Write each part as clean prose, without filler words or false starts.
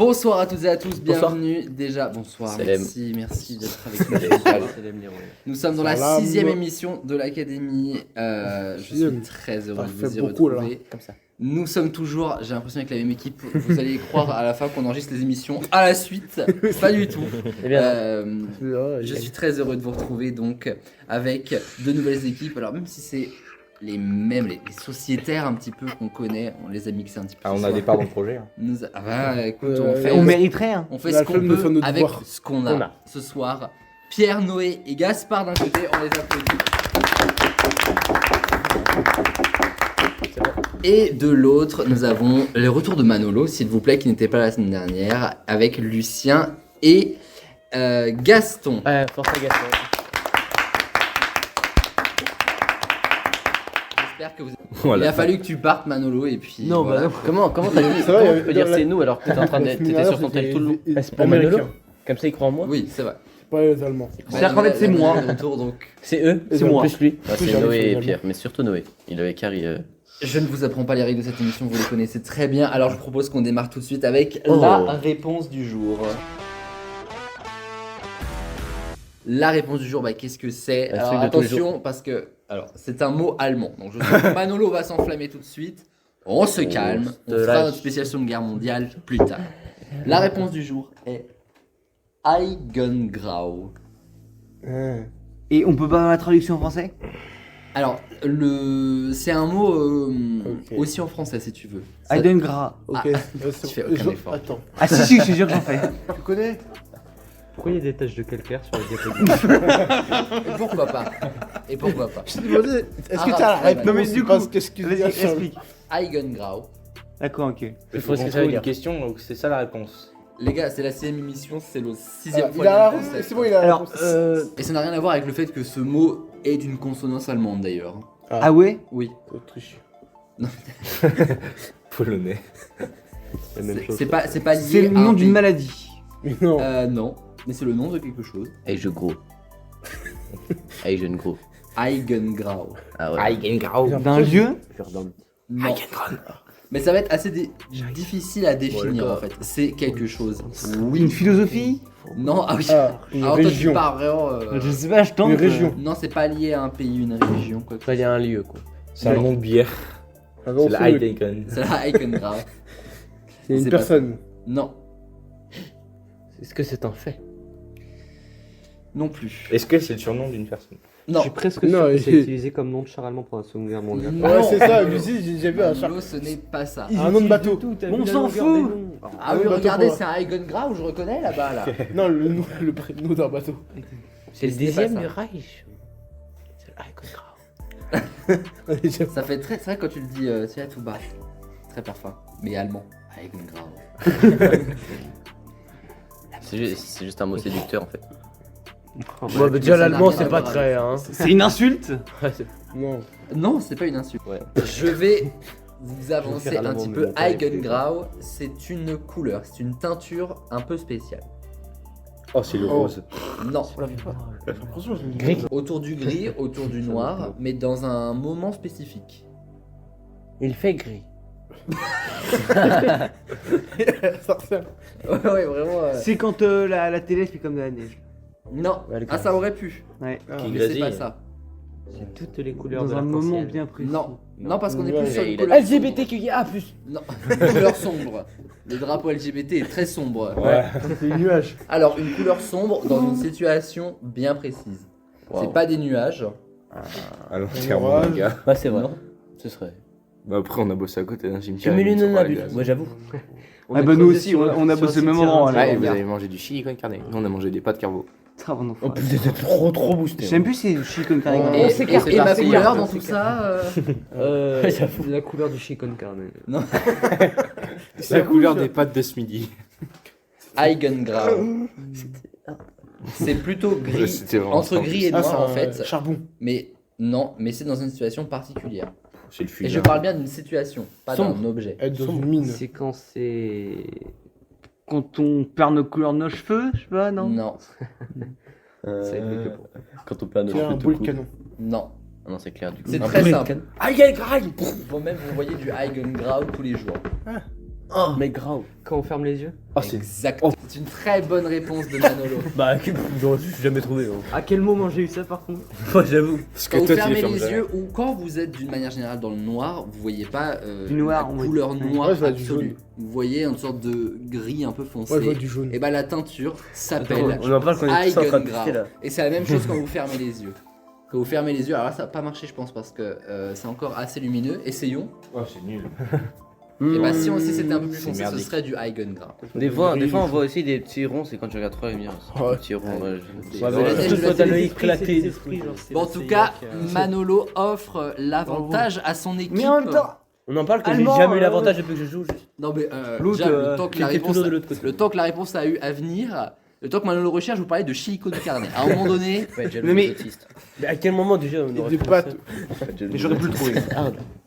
Bonsoir à toutes et à tous, Bonsoir. bienvenue déjà. Bonsoir, Salam. merci d'être avec nous. Nous sommes dans la Salam. 6e émission de l'Académie. Je suis très heureux de vous y retrouver. Comme ça. Nous sommes toujours, j'ai l'impression avec la même équipe, vous allez croire à la fin qu'on enregistre les émissions à la suite. Pas du tout. Eh bien, Je suis très heureux de vous retrouver donc avec de nouvelles équipes. Alors même si c'est les mêmes, les sociétaires un petit peu qu'on connaît, on les a mixés un petit peu. Ah, on ce a soir. des parts dans le projet. Hein. Ah bah écoute, On mériterait. Hein. on fait On a ce le qu'on flemme de peut faire notre avec devoir. ce qu'on a ce soir. Pierre, Noé et Gaspard d'un côté, on les applaudit. Et de l'autre, nous avons les retours de Manolo, s'il vous plaît, qui n'était pas la semaine dernière, avec Lucien et Gaston. Force à Gaston. J'espère que vous... Voilà. Il a fallu que tu partes, Manolo, et puis... Non, voilà. bah non. Comment t'as dit Ça va, comment tu peux dire dans c'est la- nous alors que t'étais en train de. T'étais sur ton tel tout le long. C'est pour Manolo. Comme ça, il croit en moi. Oui, c'est vrai. Pas les Allemands. C'est-à-dire qu'en fait, c'est moi. De retour, donc... C'est eux, Et c'est donc, moi. plus Plus lui. Plus C'est j'arrive Noé et finalement. Pierre, mais surtout Noé. Il avait carry. Je ne vous apprends pas les règles de cette émission, vous les connaissez très bien. Alors je propose qu'on démarre tout de suite avec Oh. la réponse du jour. La réponse du jour, bah, qu'est-ce que c'est? Un Alors truc de tous les attention, parce que c'est un mot allemand. Donc je sens que Manolo va s'enflammer tout de suite. On se calme, on te fera lâche. notre spécial Seconde Guerre mondiale plus tard. La réponse du jour est Eigengrau. Et on peut pas avoir la traduction en français? Alors, c'est un mot Ok. aussi en français si tu veux. Ça- Heidengras. Ok. Ah, tu fais aucun effort. Attends. Ah si, je suis sûr que j'en fais. Tu connais? Pourquoi il y a des taches de calcaire sur les diapos? Et pourquoi pas? Et pourquoi pas? Je te demandais, est-ce que Ah, tu as la ouais, réponse? non, mais du coup, Parce qu'est-ce qu'il y Vas-y, a sur le- explique. Eigengrau. D'accord, ok. Il faut faut ce que qu'on ça veut trouve dire. une question, donc c'est ça la réponse. Les gars, c'est la 6ème émission, c'est le 6ème Ah, fois il a la que je réponse. dis ça. C'est bon, il a la Alors, réponse. Et ça n'a rien à voir avec le fait que ce mot est d'une consonance allemande d'ailleurs. ah ouais? Oui. Autriche. Polonais. La même chose. C'est pas lié C'est le à un nom d'une pays. maladie. Mais non. Non, mais c'est le nom de quelque chose. Hey, je gros. Hey, jeune gros. Eigengrau. Ah ouais. D'un lieu? Non. Mais ça va être assez difficile à définir en fait. C'est quelque chose. Une philosophie? Non, ah oui. Ah, une Alors toi tu région. pars vraiment. Je sais pas, je tente. Une région. Non, c'est pas lié à un pays, une région, quoi. Enfin, il y a un lieu quoi. C'est un nom de bière. Ah non, C'est la c'est le- Heineken. C'est la Eigengrau. c'est une c'est pas- personne. Non, Est-ce que c'est un fait? non plus. Est-ce que c'est le surnom d'une personne? Non. Je suis presque Non, sûr que il- c'est utilisé comme nom de char allemand pour la Seconde Guerre mondiale. Non. Ouais, c'est ça, lui aussi, j'ai vu un char. Manolo, ce n'est pas ça. Un nom de bateau. On s'en fout. Ah oui, bateau regardez, pour- c'est un Eigengrau, je reconnais là-bas là. Non, le prénom d'un bateau. C'est le C'est pas deuxième ça. du Reich. C'est le Heidengras. Ça fait très, c'est vrai quand tu le dis, c'est à tout bas, très parfum, mais allemand. Eigengrau. C'est juste un mot séducteur en fait. Bon, bah, déjà ça n'a l'allemand rien c'est à pas voir très. avec Hein. C'est une insulte? Non. Non, c'est pas une insulte. Ouais. Je vais vous avancer faire un l'allemand, petit mais peu. bon, pas avec Eigengrau, c'est une couleur, c'est une teinture un peu spéciale. Oh, c'est le Oh. rose. Non, Franchement, je me dis. Gris. autour du gris, autour du noir, mais dans un moment spécifique. Il fait gris. Ça ressemble. Ouais, vraiment. C'est quand la télé fait comme de la neige. Non, Ouais, le ah ça aurait pu, Ouais. Qui mais c'est grésille. pas ça. C'est toutes les couleurs Dans de un moment l'arc-en-ciel. bien précis. Non, non parce qu'on est plus Ouais, sur une il a- couleur LGBTQIA+. Non, une couleur sombre. Le drapeau LGBT est très sombre. Ouais. C'est les nuages. Alors, une couleur sombre dans une situation bien précise. C'est pas des nuages. À long terme, mon gars. Bah, c'est vrai. Non. Ce serait. Bah après, on a bossé à côté d'un Tu cimetière. mets ils nous ont l'une parlé à de la- Moi j'avoue. Ah bah nous aussi, on a bossé au même moment. Ouais, alors. et vous avez mangé du chili con carne. Nous, on a mangé des pâtes carbo. Ça, on en Oh fera. putain, t'es trop boosté. Je sais même plus si c'est chicken carré. Et, On s'écarte, et ma c'est couleur écarte, dans c'est tout ça. La couleur du chicken carne. C'est la couleur des pâtes de ce midi. Eigengrau. C'est plutôt gris. C'était vraiment Entre simple. gris et Ah, noir c'est en un fait. charbon. Mais non, mais c'est dans une situation particulière. C'est le Et fusil. je parle bien d'une situation, pas Sombre. d'un objet. Être dans une mine. C'est quand c'est. Quand on perd nos couleurs de nos cheveux, je sais pas, non? Non, C'est avec le pour. Quand on perd nos Tu as un cheveux tout boulet de court. canon. non. Ah non, c'est clair du coup. C'est Un très boulet de simple. canne. Vous-même, vous voyez du Eigengrau tous les jours. Mais grave. Quand on ferme les yeux. Ah, c'est. Exact. Oh. C'est une très bonne réponse de Manolo. Bah, j'aurais jamais trouvé. À quel moment j'ai eu ça par contre? Moi, j'avoue. Parce Quand vous toi, tu fermez fermes les jamais. yeux ou quand vous êtes d'une manière générale dans le noir, vous voyez pas Du noir, la oui. couleur noire Ouais, je vois du absolue. jaune. Vous voyez une sorte de gris un peu Moi, je vois foncé. du jaune. Et bah la teinture s'appelle On en parle quand on est tous en train de Eigengrau. tester là. Et c'est la même chose quand vous fermez les yeux. Quand vous fermez les yeux, alors là ça va pas marcher je pense parce que c'est encore assez lumineux. Essayons. Oh, c'est nul. Et bah si c'était un peu plus C'est foncé, ce merdique. serait du Eigengrau. Des fois, on voit aussi des petits ronds, c'est quand tu regardes trop la lumière. Ouais. Des petits ronds, ouais. Ouais, Ouais, mais tout je soit vais t'as te l'œil laisser éclaté. Bon en tout cas, Manolo offre l'avantage à son équipe. Mais en même temps, On en parle que j'ai Allemand, jamais eu l'avantage depuis que je joue. Juste. Non mais L'autre, déjà, le temps que la qui était réponse, toujours de l'autre côté. le temps que la réponse a eu à venir, le temps que Manolo recherche, vous parlez de chili con carne. À un moment donné, Mais à quel moment déjà on Et aurait des fait pâtes. ça mais j'aurais pu le trouver.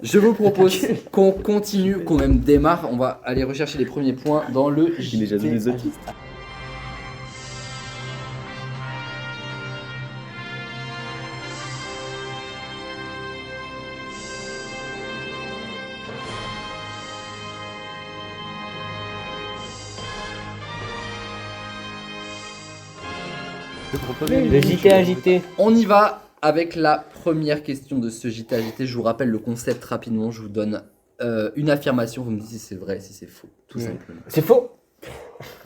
je vous propose qu'on continue, qu'on même démarre. On va aller rechercher les premiers points dans le Il est déjà JT. des autistes. Le JT agité. On y va avec la première question de ce JT agité. Je vous rappelle le concept rapidement. Je vous donne une affirmation. Vous me dites si c'est vrai, si c'est faux, tout simplement. C'est faux.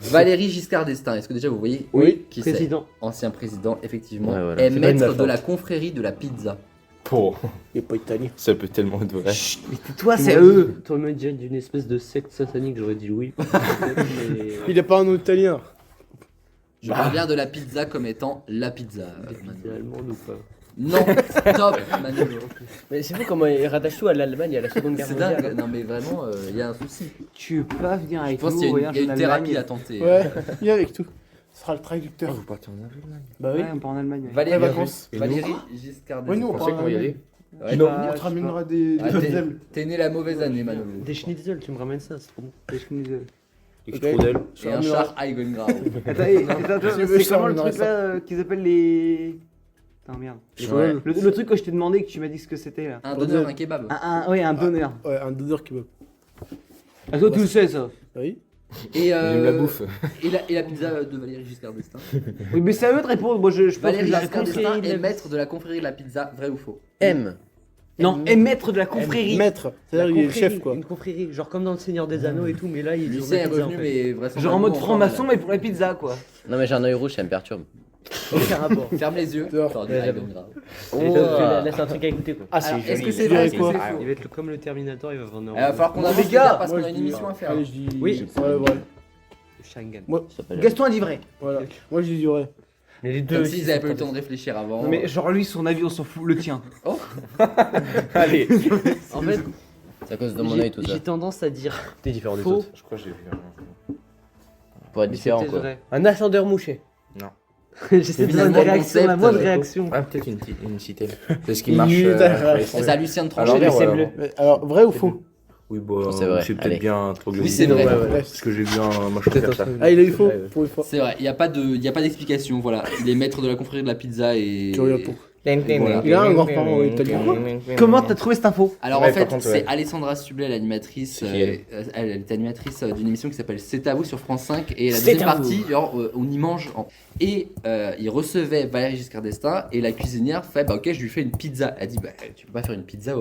Valéry Giscard d'Estaing. Est-ce que déjà vous voyez qui c'est? Président. Ancien président, effectivement, Ouais, voilà. est C'est pas une maître meuf, de hein. la confrérie de la pizza. Oh, Il est pas italien. ça peut tellement être vrai. Mais toi, c'est eux. Toi, me dire d'une espèce de secte satanique, j'aurais dit oui. Mais... Il est pas un italien. Je reviens de la pizza comme étant la pizza. Manolo. C'est allemande ou pas? Non, stop, Manolo. Mais c'est fou comment il rattache tout à l'Allemagne et à la Seconde Guerre C'est mondiale. dingue. Non mais vraiment, il y a un souci. Tu peux pas venir Je avec pense nous. qu'il y a regarde, une en thérapie Allemagne. à tenter. Ouais, viens avec tout. Ce sera le traducteur. Vous partez en Allemagne. Bah oui. Ouais, on part en Allemagne. ouais. Valérie, Les vacances. Valérie Giscard Ouais, nous on d'Estaing. part en Allemagne. Ouais, Non, bah, on te ramènera des Ah, zèbres. T'es né la mauvaise année, Manolo. Des schnitzel, tu me ramènes ça, c'est trop bon. Des schnitzel. Des strudel. Et un char Eigengrau. Attends, Je veux c'est ça, comment on le aurait truc là qu'ils appellent les. Putain, merde. Ouais. Le truc que je t'ai demandé que tu m'as dit ce que c'était là. Un donneur, un kebab. Ouais, un donneur. Ouais, un donneur kebab. Ah, toi, tu le sais ça. Oui. Et, J'aime la bouffe. et la pizza de Valérie Giscard d'Estaing. Oui, mais c'est à eux de répondre. Moi, je pense que Valérie je la Giscard réponse. d'Estaing est maître de la confrérie de la pizza, vrai ou faux? M. Non, et maître de la confrérie. Maître. La C'est-à-dire qu'il est le confrérie, chef quoi. Une confrérie, genre comme dans le Seigneur des Anneaux et tout, mais là, ils ont Lucien la est pizza, revenu, en fait. mais vraisemblablement. Genre en mode encore franc-maçon, malade. mais pour la pizza quoi. Non mais j'ai un œil rouge, ça me perturbe. Aucun rapport. Ferme les yeux. Dehors. T'auras du Ouais, Eigengrau. Laisse un truc à écouter quoi. Ah, Alors, c'est est-ce que joli. c'est Tu vrai, dirais est-ce que quoi c'est faux? Il va être comme le Terminator, il va vendre Il va falloir qu'on avance les les gars, gars parce Moi, qu'on a je une dis- émission à faire. Allez, je dis. Oui. Ouais, ouais. Schengen. Moi, Gaston a dit vrai. voilà. Moi, je dis vrai. Mais les deux. Comme s'ils avaient pas eu le temps de réfléchir avant. Non, mais genre lui, son avis, on s'en fout. Le tien. Allez. En fait, C'est à cause de mon œil tout ça. j'ai tendance à dire T'es différent des faux autres. Je crois que j'ai vu un. Pour être mais différent c'était quoi. vrai. Un ascendeur mouché. J'essaie de Finalement, donner des le réactions, la concept, moindre réaction. Ah, peut-être une citelle. C'est ce qui marche. Il est à- Et c'est à Lucien de trancher. Alors, mais ouais, c'est ouais. bleu. Mais alors, vrai ou faux? Oui, bon, C'est vrai, c'est allez. peut-être bien trop Oui, c'est vrai. Parce que j'ai vu un machin faire ça. Ah, il a eu faux pour une fois. C'est vrai, il n'y a pas d'explication. Voilà, il est maître de la confrérie de la pizza et. Tu regardes tout. Voilà. Il a un grand-parent italien. Comment t'as trouvé cette info? Alors Ouais, en fait, par contre, c'est ouais. Alessandra Sublet, l'animatrice. C'est qui, elle Elle est animatrice d'une émission qui s'appelle C'est à vous sur France 5. Et la C'est deuxième à vous. partie, genre, on y mange. Et il recevait Valéry Giscard d'Estaing. Et la cuisinière fait bah, ok, je lui fais une pizza. Elle dit bah, tu peux pas faire une pizza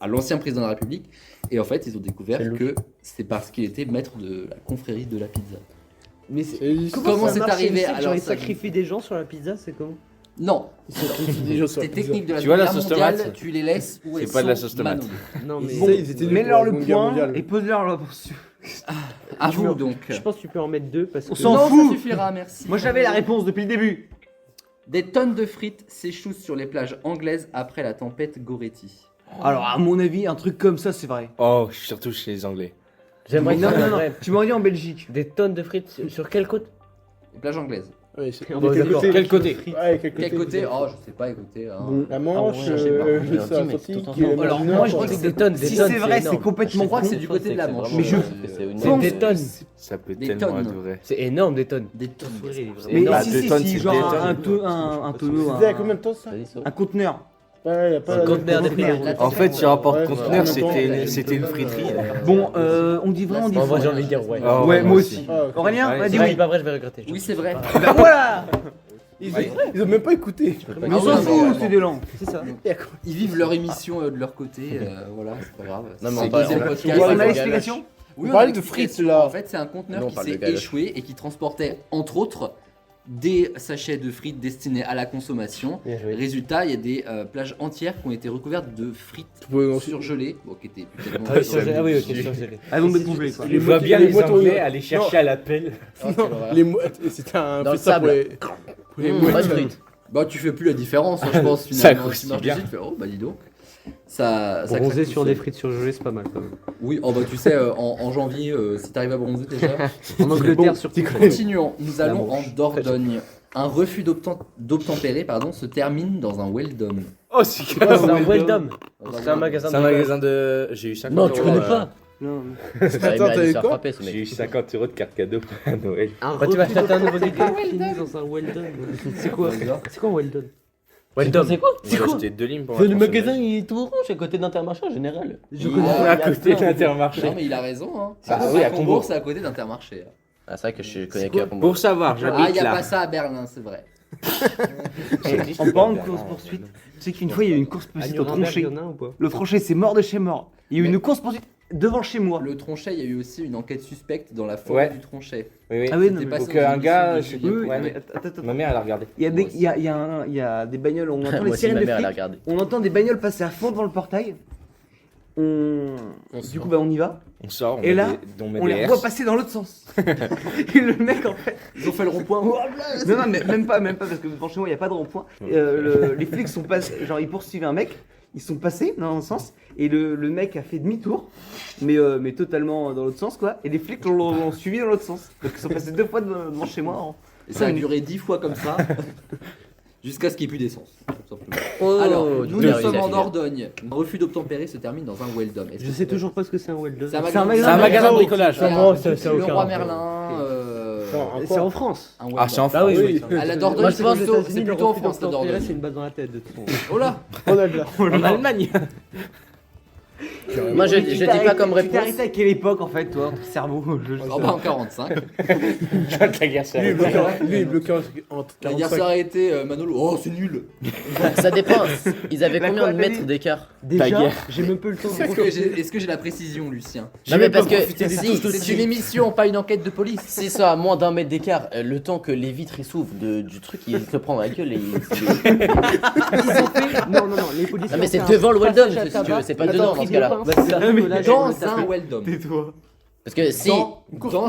à l'ancien président de la République. Et en fait, ils ont découvert que c'est parce qu'il était maître de la confrérie de la pizza. Mais Comment c'est arrivé Genre, alors ils ça- sacrifient des gens sur la pizza, c'est comment? Non, Ils sont tous des gens sur c'est la pizza. technique de la Tu vois la Guerre sauce mondiale, tomate tu les laisses où C'est elles pas de la sont, sauce tomate. Manolo. Non, Ils mais. étaient- ils étaient Mets-leur nuls le pour la Seconde Guerre point mondiale. et pose-leur la portion. À vous donc. Je pense que tu peux en mettre deux parce que. On s'en Non, fout. ça suffira, merci. Moi j'avais la réponse depuis le début. Des tonnes de frites s'échouent sur les plages anglaises après la tempête Goretti. Alors, à mon avis, un truc comme ça, c'est vrai. Oh, surtout chez les Anglais. J'aimerais Non, que non, non, vrai. tu m'aurais dit en Belgique. Des tonnes de frites sur quelle côte? Les plages anglaises. Ouais, c'est- Bon, quel d'accord. côté Quel côté? Ouais, Quel côté Oh, je sais pas, écoutez. hein. Bon, la Manche, Ah bon, je sais pas. le On dit, mais Atlantique, c'est tout la ensemble. mer Alors, du moi, Nord, je quoi. pense C'est des tonnes, des Si tonnes. c'est vrai, c'est énorme. complètement Je crois que con. c'est du côté de la Manche. Mais je- C'est des tonnes. Ça peut Des tellement tonnes. être vrai. C'est énorme des tonnes. Des tonnes. Mais Bah, si, deux si, tonnes, si, c'est genre des un tonnes. tonneau, un C'était à combien de temps ça? un conteneur. Ouais, y a pas Le conteneur des frites. En fait, sur rapport Ouais, conteneur, ouais. c'était une friterie. Bon, on dit vrai, on dit En vrai, faux. j'ai envie de dire ouais. Ah, Ouais, moi aussi. Ah, ok. Aurélien, Ouais, vas-y, C'est oui. pas vrai, je vais regretter. Oui, c'est vrai. Bah voilà. Ils ont même pas écouté. Mais Ah on s'en ouais, fout, mais- c'est des langues. C'est ça. Ils vivent leur émission de leur côté, voilà, c'est pas grave. Non, mais C'est on parle- deuxième on- podcast. On a galoche. l'explication. Oui, On on parlait a de l'explication. frites, là. En fait, c'est un conteneur Nous, on qui parle de s'est galoche. échoué et qui transportait, entre autres, des sachets de frites destinés à la consommation. Bien joué. Résultat, il y a des plages entières qui ont été recouvertes de frites surgelées, bon, qui étaient peut-être Ah oui, surgelé. Ah oui, ok, surgelé. Ah donc mettre congelé quoi. Je vois bien les Anglais aller chercher à l'appel. Les mouettes, c'était un Dans le fait ça pour sable. les Pas de mouettes. frites. Bah, tu fais plus la différence, hein, je pense, Ça finalement. croustille Tu marches bien. dessus, tu fais, oh, bah dis donc. Ça Bronzer craque sur tout des seul. frites surgelées, c'est pas mal quand même. Oui, oh bah tu sais, en janvier, si t'arrives à bronzer déjà. En Angleterre, surtout. Continuons, nous allons en manche. Dordogne. Un refus d'obtempérer se termine dans un well done. Oh, c'est C'est un well done. Dans C'est un magasin C'est un magasin de. J'ai eu 50 Non, euros. tu connais pas. Non. Attends, Il t'avais a quoi frappé ce J'ai eu mec. 50 euros de carte cadeau à Noël. Bah, tu vas acheter un nouveau décor. Fini dans un well done. C'est quoi C'est quoi un well done Well done, c'est quoi J'ai acheté 2 limes pour Le ma magasin tronçonneuse. il est tout orange à côté d'Intermarché en général. Je connais. À côté de l'Intermarché. Non mais il a raison, hein. Ah C'est oui, à à Combourg, Combourg. c'est à côté d'Intermarché. Ah, c'est vrai que je connais qu'à Combourg. Pour savoir, Ah, j'habite y a là. pas ça à Berlin, c'est vrai. En parlant de course poursuite, tu sais qu'une fois il y a eu une course À poursuite au Nuremberg, il y tranché. en a ou pas Le tranché c'est mort de chez mort. Il y a eu Mais- une course poursuite devant chez moi. Le Tronchet, il y a eu aussi une enquête suspecte dans la forêt Ouais. du Tronchet. Oui, oui. Ah oui, non, C'était mais passé donc, dans une un gars, émission de Oui, Julien oui, Ouais, mais Courbet. attends. Ma mère, elle a regardé. Il y a des, il y a des bagnoles, on entend les Moi aussi, sirènes ma des mère elle a flics, regardé. on entend des bagnoles passer à fond devant le portail. Du coup, bah on y va. On sort, Et là, on met On des les herses. revoit passer dans l'autre sens. Et le mec en fait. Ils ont fait le rond-point. Non, non, mais même pas, parce que devant chez moi il n'y a pas de rond-point. Les flics sont passés, genre ils poursuivaient un mec, ils sont passés dans un sens, et le mec a fait demi-tour, mais totalement dans l'autre sens quoi. Et les flics l'ont suivi dans l'autre sens. Donc ils sont passés 2 fois devant chez moi. Hein. Et ça a duré 10 fois comme ça. Jusqu'à ce qu'il n'y ait plus d'essence. tout simplement. Oh, Alors, nous bien sommes réussi, en Julien. Dordogne. Un refus d'obtempérer se termine dans un well done. Est-ce Je que sais c'est toujours pas ce que c'est un well done. C'est un C'est un magasin, C'est un magasin de bricolage. C'est Non, un- c'est le aucun roi rapport. Merlin. C'est en France. Un well Ah, c'est done. en Ah France. oui, oui. À la Moi, Dordogne, je c'est pense aux plutôt, États-Unis, c'est le plutôt en refus France, la d'obtempérer, Dordogne. c'est une balle dans la tête de toute façon. Oh là On a de la. En Allemagne. Moi je dis pas comme Tu t'es réponse. arrêté à quelle époque en fait toi, ton cerveau Oh bah en 45. Je vois que la guerre s'est Lui, il arrêtée. est bloqué entre La guerre s'est 45. arrêtée, Manolo. Oh, c'est nul. Ça dépend. Ils avaient La combien quoi, de t'as mètres dit d'écart Déjà, guerre. J'ai même pas le temps. Est-ce que j'ai la précision, Lucien Non mais parce que Si, c'est une émission, pas une enquête de police. si ça a moins d'1 mètre d'écart, le temps que les vitres ils s'ouvrent du truc, il se prend dans la gueule et Non, les policiers. Non mais c'est ont devant le well done passage à si tu veux, tabac. c'est pas dedans dans ce cas-là. Dans un well done. Parce que si Dans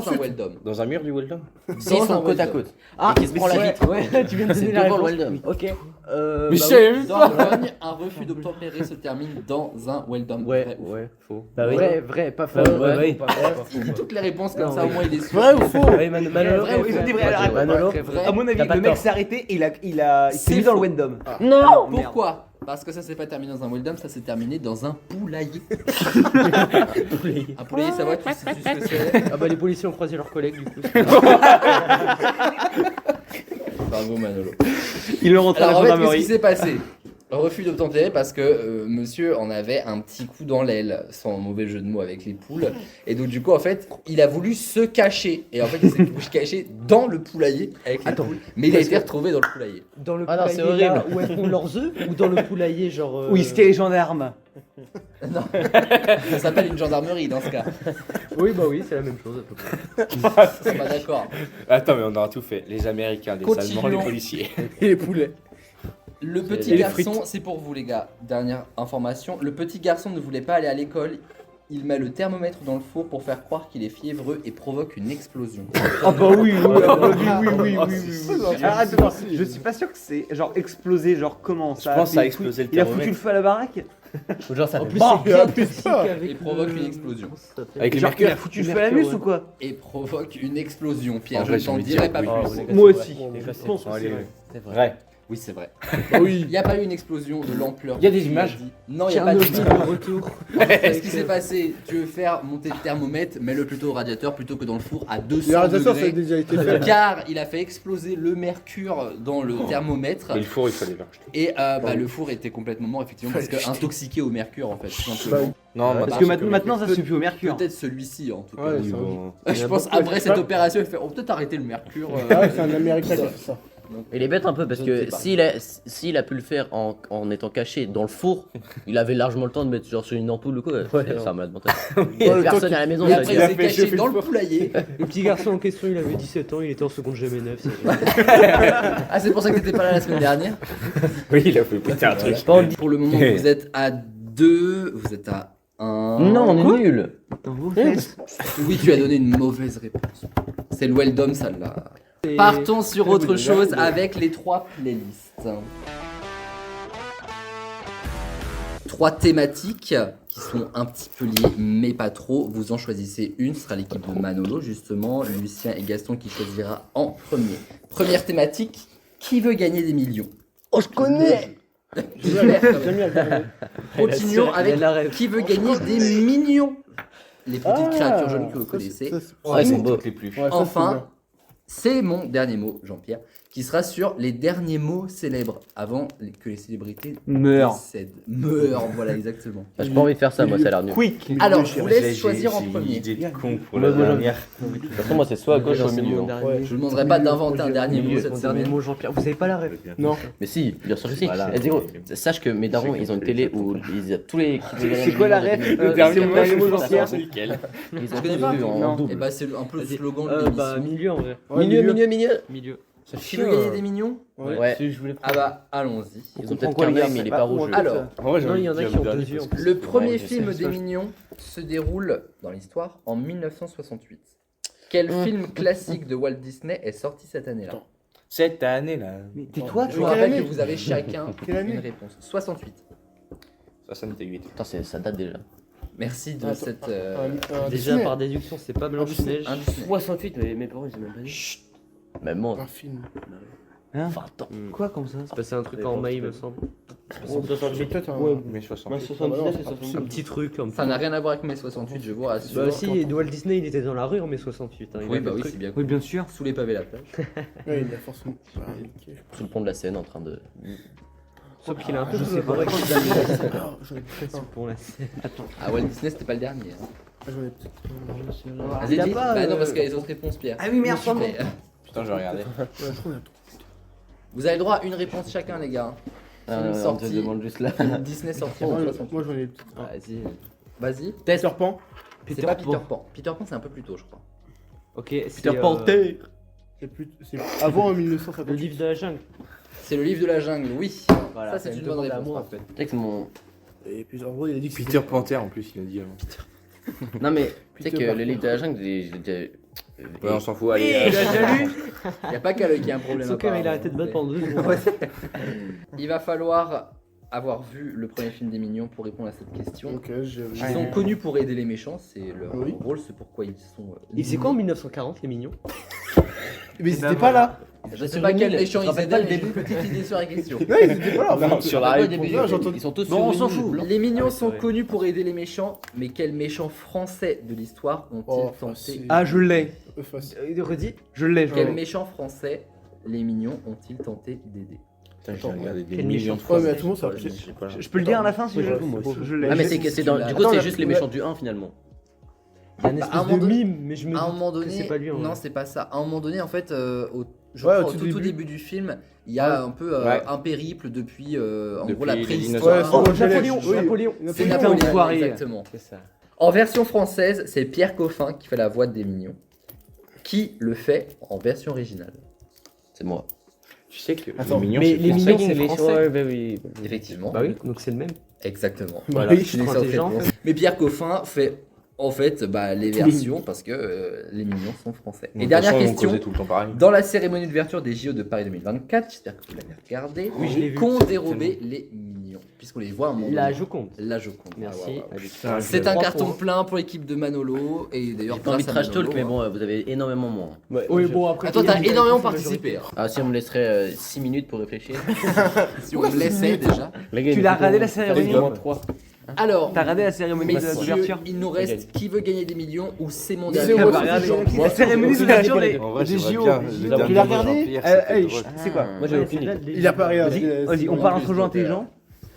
un well done. Dans un mur du Weldon. s'ils sont côte à côte et qu'ils se prend la vitre, tu viens de c'est donner la devant le réponse. well done. Ok. Mais Bah je savais même pas. Dordogne, un refus d'obtempérer se termine dans un well done. Vrai ou faux? faux. Bah oui. Vrai, pas faux. Il dit toutes les réponses comme ça, au moins il est sûr. Vrai ou faux Manolo, Vrai, ils ont dit vrai à la réponse. Manolo, Vrai. À mon avis, T'as pas le mec tort. s'est arrêté et il s'est C'est mis dans le faux. Wendom. Non. Pourquoi? Parce que ça s'est pas terminé dans un well done, ça s'est terminé dans un poulailler. Un poulailler, ça va, tu sais ce que c'est? Ah bah les policiers ont croisé leurs collègues du coup. Bravo Manolo. Il le rentre à la Alors en fait, qu'est-ce qui gendarmerie. s'est passé? Refus d'obtempérer parce que monsieur en avait un petit coup dans l'aile, sans mauvais jeu de mots avec les poules. Et donc du coup en fait, il a voulu se cacher. Et en fait, il s'est caché dans le poulailler avec les poules. Mais il a été retrouvé dans le poulailler. Dans le Ah non, c'est poulailler là horrible. où elles font leurs œufs ou dans le poulailler genre. Oui, c'était les gendarmes. Non, ça s'appelle une gendarmerie dans ce cas. Oui, bah oui, c'est la même chose à peu près. C'est pas d'accord. Attends, mais on aura tout fait. Les Américains, les Continuons. Allemands, les policiers. Et les poulets. Le petit les garçon, c'est pour vous les gars, dernière information. Le petit garçon ne voulait pas aller à l'école. Il met le thermomètre dans le four pour faire croire qu'il est fiévreux et provoque une explosion. Ah bah oui, oui. Ah, attends, je suis pas sûr que c'est genre explosé, genre comment ça. Je pense que ça a fait explosé le Il a foutu thermomètre. le feu à la baraque. Ou genre ça En fait plus, BAM. c'est bien plus toxique pas. avec. Et provoque une explosion. Avec les Genre qu'il a mercures. foutu le feu à la muse ou quoi? Et provoque une explosion. Pierre, En je vrai, ne j'ai t'en envie de dirai dire pas oui. plus. Moi aussi. Je pense que Allez, c'est ouais. vrai. C'est vrai. Vrai. Oui, c'est vrai. Oui. Il n'y a pas eu une explosion de l'ampleur. Il y a des qu'il images. dit. Non, il n'y a pas de Tchernobyl de retour. Ce qui s'est passé, tu veux faire monter le thermomètre, mets-le plutôt au radiateur plutôt que dans le four à 200 Le radiateur, ça a degrés. déjà été fait. Car il a fait exploser le mercure dans le thermomètre. Et le four, il fallait l'acheter. Et le four était complètement mort, effectivement, parce que intoxiqué au mercure, en fait, tout simplement. Non, Parce que maintenant, ça se fait plus au mercure. Peut-être celui-ci, en tout cas. Ouais, Ils ça vont- Je pense après cette opération, il fait on peut peut-être arrêter le mercure. Ah ouais, c'est un Américain qui a fait ça. Il est bête un peu parce Je ne sais que pas. s'il a pu le faire en étant caché dans le four, il avait largement le temps de mettre genre sur une ampoule ou quoi. C'est un malade mental. Il y a le temps personne à la maison. Et ça veut après, dire. il s'est caché dans le poulailler. Le petit garçon en question, il avait 17 ans, il était en seconde GM9. Ah, c'est pour ça que t'étais pas là la semaine dernière. Oui, il a fait péter un truc. Pour le moment, vous êtes à 2, vous êtes à 1. Non, on est nul. Dans vos fesses. Oui, tu as donné une mauvaise réponse. C'est le Weldom, ça là. Partons sur autre chose avec les 3 playlists. 3 thématiques qui sont un petit peu liées, mais pas trop. Vous en choisissez une, ce sera l'équipe de Manolo, justement. Lucien et Gaston qui choisira en premier. Première thématique, qui veut gagner des millions? Oh, je connais. Super, quand même. J'aime bien le dernier. Continuons avec Elle a la rêve. qui veut gagner des millions. Les petites créatures jaunes que vous connaissez. Ouais, ils sont beaux. Les plus. Ouais, ça, Enfin, c'est mon dernier mot, Jean-Pierre, qui sera sur les derniers mots célèbres avant que les célébrités Meurt. décèdent. Meurent, voilà, exactement. J'ai pas envie de faire ça, moi, ça a l'air nul. De Quick. Alors, je vous laisse choisir en premier. J'ai de con pour Ouais, la voilà. dernière. toute façon, moi, c'est soit à gauche, soit au milieu. hein. Ouais. Je vous demanderai pas d'inventer un dernier mot cette Mon dernier semaine. mot, Jean-Pierre. Vous avez pas la rêve. Non. Mais si, bien sûr que si. Voilà. Eh, dis-moi, sache que mes darons, ils ont une télé où ils ont tous les. C'est quoi la rêve Le dernier c'est mot, mon dernier mot, Ça, Jean-Pierre. c'est nickel. Ils ont Je connais pas. tous vu en Non. Et double. bah, c'est un peu le slogan de Bah, l'émission. milieu en vrai. Ouais, Milieu, milieu, milieu. Milieu. Qui veut gagner des millions? Ouais. Si je voulais Ah bah, allons-y. Ils ont peut-être qu'un œil, mais il est pas rouge. Alors, Non, il y en a qui ont 2 yeux en plus. le premier Ouais, je film sais, des ça, Mignons se déroule dans l'histoire en 1968. Quel film classique de Walt Disney est sorti cette année-là? Cette année-là. Mais tais-toi, Je tu vous vois. rappelle que vous avez chacun Quelle année une réponse. 68. 68. Putain, ça date déjà. Merci de Attends, cette. un Déjà Disney. par déduction, c'est pas Blanche-Neige. un Disney. 68, mais mes parents ils ont même pas dit. Même moi. Un film. Hein 20 ans. Quoi comme ça? C'est passé un truc en maille, il me semble. C'est peut-être un. Ouais. Mais 60. Ouais, 79 et 68. Un petit truc. Un petit... Ça n'a rien à voir avec mai 68, je vous rassure. Bah si, Walt Disney il était dans la rue en mai 68. Hein. Il Oui, avait bah le oui, truc. c'est bien. Oui, bien sûr. Sous les pavés la plage. Ouais, il a forcément. Ah, ok. Sous le pont de la Seine en train de. Sauf qu'il a un peu Je sous sais le pas. bras. Ah, j'en ai peut-être un. Pour la Attends. Ah, Walt Disney, c'était pas le dernier. hein. Ah, j'en ai peut-être un. Vas-y, Il a dis. pas, Bah non, parce qu'il y a les autres réponses, Pierre. Ah oui, merde, Mais, Putain, je vais regarder. Ouais, je crois qu'il y en a vous avez le droit à une réponse chacun, les gars. Film On te sorti. demande juste là. Film Disney sorti en trois. 68. Moi, j'en ai peut-être un. Vas-y. Vas-y. Peter Pan. C'est pas Peter Pan. Peter Pan, c'est un peu plus tôt, je crois. Ok, Peter Pan, t'es. C'est avant Le 1958. livre de la jungle. C'est le livre de la jungle, oui. Voilà, Ça, c'est une bonne réponse. Parfait. Tu sais que mon. Et puis en gros, il a dit que Peter Panther en plus, il a dit avant. Non mais, tu sais Peter que Parker. le livre de la jungle, Ouais, on s'en fout, allez. Il a déjà lu. Il n'y a pas qu'à l'œil qui a un problème. Son cœur il a apparemment. arrêté de battre pendant 2 secondes. Il va falloir avoir vu le premier film des Mignons pour répondre à cette question. Ok, j'ai. Ils sont connus pour aider les méchants, c'est leur Oui. rôle, c'est pourquoi ils sont. Et c'est quoi en 1940 les mignons? Mais ils étaient pas là. Je sais pas quel méchant ils rappelle étaient, pas le mais j'ai début. une petite idée sur la question. Non, ils étaient pas là. Non, en fait. sur la Rappelle-toi, réponse. début, Ouais, j'entends- ils sont tous Bon, sur on une s'en île fout. blanche. Les Mignons c'est sont vrai. connus pour aider les méchants, mais quels méchants français de l'histoire ont-ils Oh, tenté facile. Ah, je l'ai. Facile. Redis. Je l'ai. Quels méchants français les Mignons ont-ils tenté d'aider? Putain, j'ai regardé des Quel millions de Ouais, fois. mais à tout le monde, ça. Je sais pas. Je peux le dire à la fin si Oui, je ouais, veux. moi aussi. Je l'ai. Ah mais Je c'est sais que si c'est tu dans. l'as. Du coup, Attends, c'est la- juste les méchants du 1 finalement. Il y a une Bah, espèce à un de moment mime, mais je me À un dis moment que donné, c'est pas lui. en non, vrai. c'est pas ça. À un moment donné, en fait, je Ouais, crois au au tout tout début. début du film, il y a un peu Ouais. un périple depuis, en Depuis gros, la les préhistoire. dinosaures. Oh, Ouais, Napoléon. oui. Napoléon. C'est Napoléon. Napoléon, Poiré. exactement. C'est ça. En version française, c'est Pierre Coffin qui fait la voix des Mignons. Qui le fait en version originale? C'est moi. Tu sais que Attends, les mignons, Mais c'est les français. mignons, c'est les. français. Ouais, bah oui. Effectivement. Bah oui, donc c'est le même. Exactement. Voilà. C'est Oui, une je suis excellente intelligent. réponse. Mais Pierre Coffin fait en fait les versions parce que les Mignons sont français. De Et toute dernière façon, on question. causait tout le temps pareil. Dans la cérémonie d'ouverture des JO de Paris 2024, j'espère que vous l'avez regardé, Oui, je l'ai vu. qu'ont dérobé les Mignons? millions, puisqu'on les voit à un moment La donné. Joconde. La Joconde. Merci. C'est un 3 carton points. plein pour l'équipe de Manolo, et d'ailleurs J'ai pas envie de grâce à trash talk, Manolo, mais bon, vous avez énormément moins. Oui, bon, après. Ah, toi, t'as énormément participé. Hein. Ah, si on me laisserait 6 minutes pour réfléchir. Si on me laissait déjà. Tu l'as regardé la cérémonie? Alors, T'as regardé la cérémonie messieurs, d'ouverture? il nous reste qui veut gagner des millions ou c'est mon C'est dernier moi, mot. c'est La cérémonie d'ouverture des En vrai, des j'aimerais JO. bien. Tu l'as regardé C'est quoi? Moi j'avais aucune idée. Il a pas regardé. Vas-y, on parle entre gens intelligents.